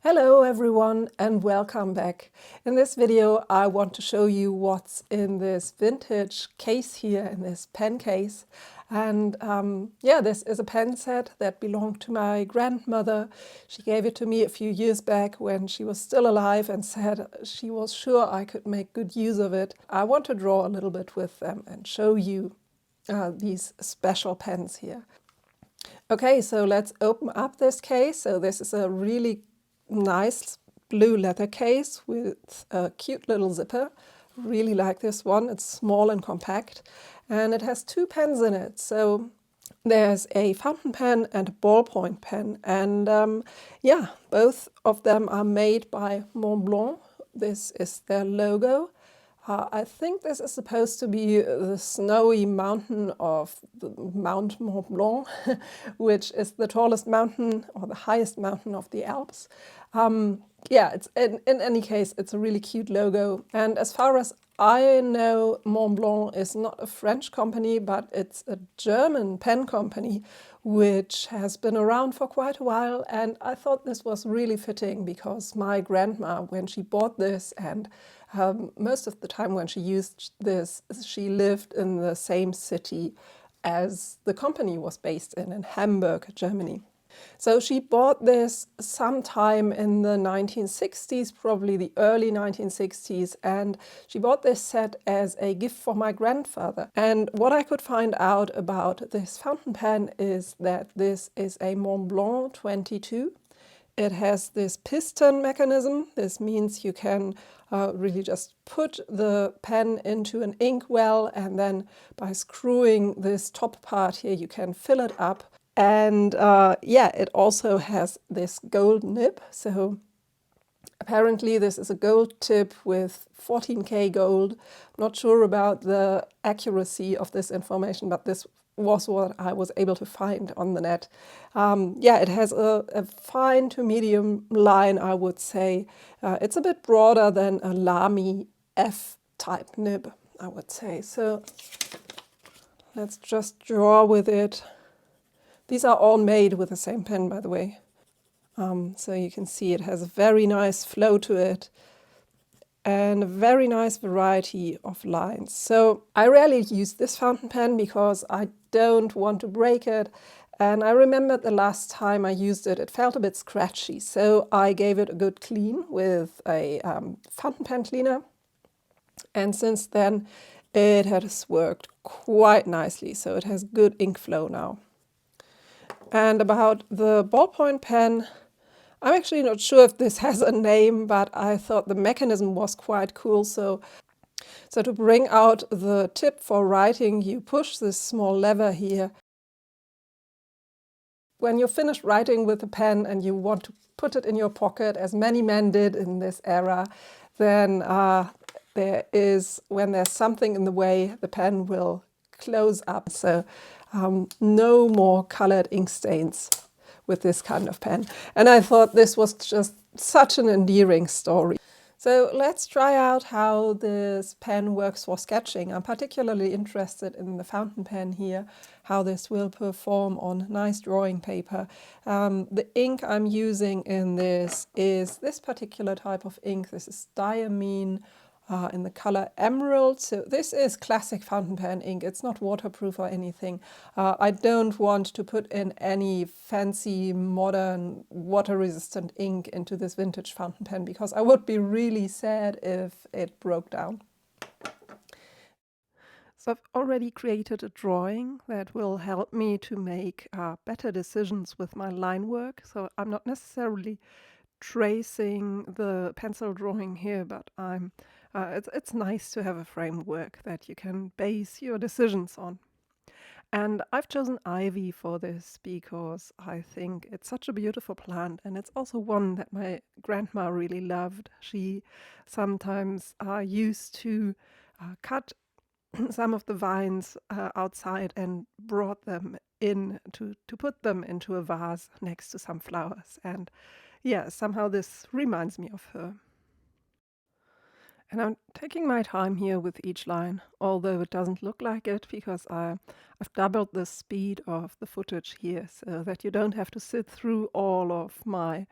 Hello everyone and welcome back. In this video I want to show you what's in this vintage case here, in this pen case. And this is a pen set that belonged to my grandmother. She gave it to me a few years back when she was still alive and said she was sure I could make good use of it. I want to draw a little bit with them and show you these special pens here. Okay, so let's open up this case. So this is a really nice blue leather case with a cute little zipper. Really like this one. It's small and compact, and it has two pens in it. So there's a fountain pen and a ballpoint pen, and both of them are made by Montblanc. This is their logo. I think this is supposed to be the snowy mountain of Mount Montblanc, which is the tallest mountain or the highest mountain of the Alps. It's in any case, it's a really cute logo. And as far as I know, Montblanc is not a French company, but it's a German pen company, which has been around for quite a while. And I thought this was really fitting because my grandma, when she bought this, and most of the time when she used this, she lived in the same city as the company was based in Hamburg, Germany. So she bought this sometime in the 1960s, probably the early 1960s, and she bought this set as a gift for my grandfather. And what I could find out about this fountain pen is that this is a Montblanc 22. It has this piston mechanism. This means you can really just put the pen into an ink well, and then by screwing this top part here, you can fill it up. And it also has this gold nib. So apparently this is a gold tip with 14K gold. Not sure about the accuracy of this information, but this was what I was able to find on the net. It has a fine to medium line, I would say. It's a bit broader than a Lamy F-type nib, I would say. So let's just draw with it. These are all made with the same pen, by the way. So you can see it has a very nice flow to it and a very nice variety of lines. So I rarely use this fountain pen because I don't want to break it. And I remember the last time I used it, it felt a bit scratchy. So I gave it a good clean with a fountain pen cleaner. And since then, it has worked quite nicely. So it has good ink flow now. And about the ballpoint pen, I'm actually not sure if this has a name, but I thought the mechanism was quite cool. So to bring out the tip for writing, you push this small lever here. When you're finished writing with the pen and you want to put it in your pocket, as many men did in this era, then when there's something in the way, the pen will close up. So no more colored ink stains with this kind of pen. And I thought this was just such an endearing story. So let's try out how this pen works for sketching. I'm particularly interested in the fountain pen here, how this will perform on nice drawing paper. The ink I'm using in this is this particular type of ink. This is diamine in the color emerald. So this is classic fountain pen ink. It's not waterproof or anything. I don't want to put in any fancy modern water resistant ink into this vintage fountain pen because I would be really sad if it broke down. So I've already created a drawing that will help me to make better decisions with my line work. So I'm not necessarily tracing the pencil drawing here, but it's nice to have a framework that you can base your decisions on. And I've chosen ivy for this because I think it's such a beautiful plant, and it's also one that my grandma really loved. She sometimes used to cut some of the vines outside and brought them in to put them into a vase next to some flowers. And yeah, somehow this reminds me of her. And I'm taking my time here with each line, although it doesn't look like it because I've doubled the speed of the footage here so that you don't have to sit through all of my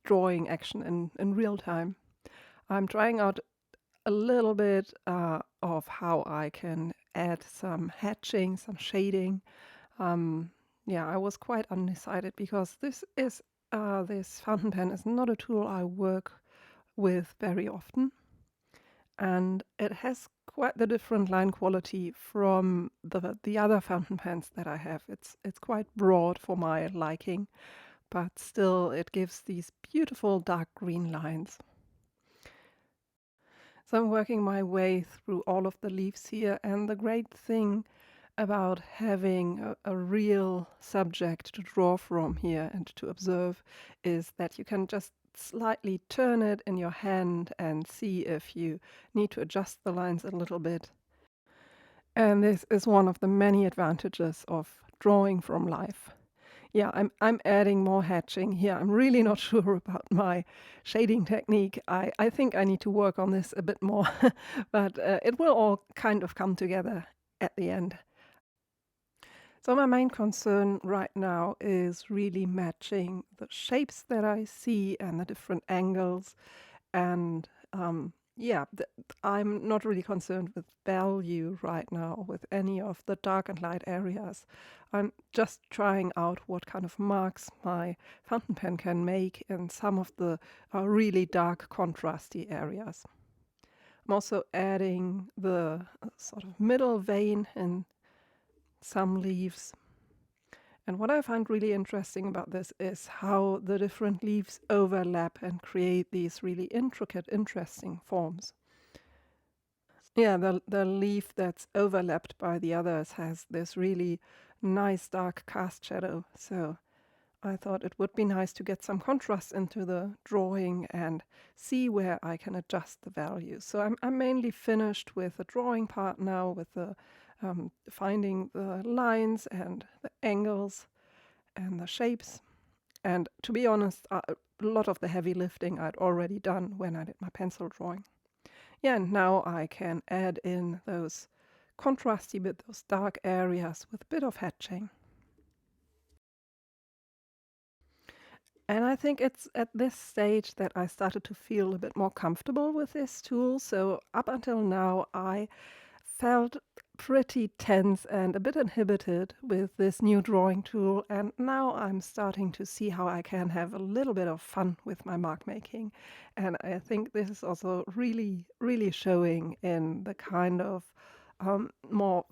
drawing action in real time. I'm trying out a little bit of how I can add some hatching, some shading. Yeah, I was quite undecided because this fountain pen is not a tool I work with very often, and it has quite the different line quality from the other fountain pens that I have. It's quite broad for my liking, but still it gives these beautiful dark green lines. So I'm working my way through all of the leaves here, and the great thing about having a real subject to draw from here and to observe is that you can just slightly turn it in your hand and see if you need to adjust the lines a little bit. And this is one of the many advantages of drawing from life. Yeah, I'm adding more hatching here. I'm really not sure about my shading technique. I think I need to work on this a bit more, but it will all kind of come together at the end. So my main concern right now is really matching the shapes that I see and the different angles. And yeah, I'm not really concerned with value right now with any of the dark and light areas. I'm just trying out what kind of marks my fountain pen can make in some of the really dark contrasty areas. I'm also adding the sort of middle vein in some leaves. And what I find really interesting about this is how the different leaves overlap and create these really intricate, interesting forms. Yeah, the leaf that's overlapped by the others has this really nice dark cast shadow. So I thought it would be nice to get some contrast into the drawing and see where I can adjust the values. So I'm mainly finished with the drawing part now, with the finding the lines and the angles and the shapes. And to be honest, a lot of the heavy lifting I'd already done when I did my pencil drawing. Yeah, and now I can add in those contrasty bit, those dark areas with a bit of hatching. And I think it's at this stage that I started to feel a bit more comfortable with this tool. So up until now, I felt pretty tense and a bit inhibited with this new drawing tool, and now I'm starting to see how I can have a little bit of fun with my mark making. And I think this is also really, really showing in the kind of more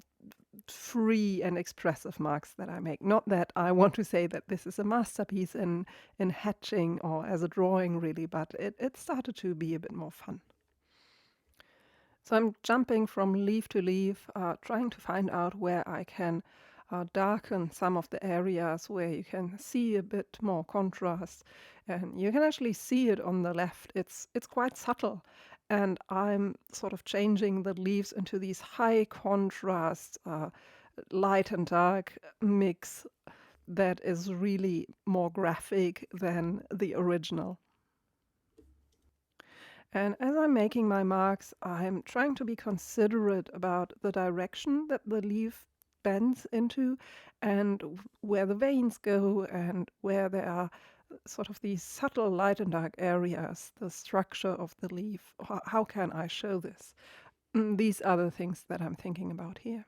free and expressive marks that I make. Not that I want to say that this is a masterpiece in hatching or as a drawing really, but it started to be a bit more fun. So I'm jumping from leaf to leaf, trying to find out where I can darken some of the areas where you can see a bit more contrast. And you can actually see it on the left. It's quite subtle. And I'm sort of changing the leaves into these high contrast, light and dark mix that is really more graphic than the original. And as I'm making my marks, I'm trying to be considerate about the direction that the leaf bends into and where the veins go and where there are sort of these subtle light and dark areas, the structure of the leaf. How can I show this? These are the things that I'm thinking about here.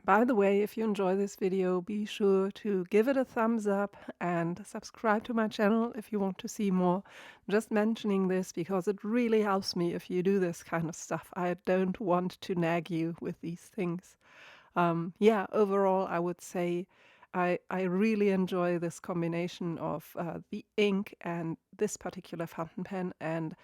By the way, if you enjoy this video, be sure to give it a thumbs up and subscribe to my channel if you want to see more. I'm just mentioning this because it really helps me if you do this kind of stuff. I don't want to nag you with these things. Yeah, overall, I would say I really enjoy this combination of the ink and this particular fountain pen, and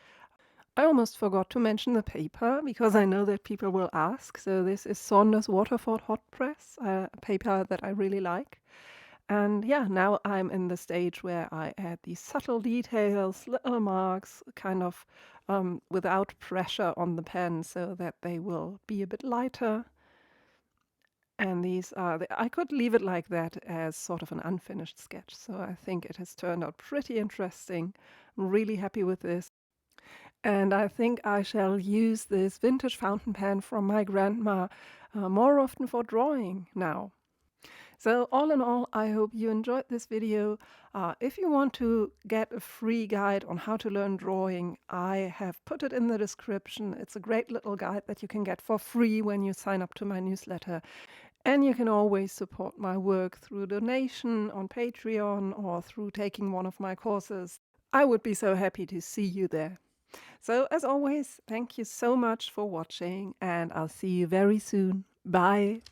I almost forgot to mention the paper because I know that people will ask. So this is Saunders Waterford Hot Press, a paper that I really like. And yeah, now I'm in the stage where I add these subtle details, little marks, kind of without pressure on the pen so that they will be a bit lighter. And these are, I could leave it like that as sort of an unfinished sketch. So I think it has turned out pretty interesting. I'm really happy with this. And I think I shall use this vintage fountain pen from my grandma more often for drawing now. So all in all, I hope you enjoyed this video. If you want to get a free guide on how to learn drawing, I have put it in the description. It's a great little guide that you can get for free when you sign up to my newsletter. And you can always support my work through donation on Patreon or through taking one of my courses. I would be so happy to see you there. So as always, thank you so much for watching, and I'll see you very soon. Bye!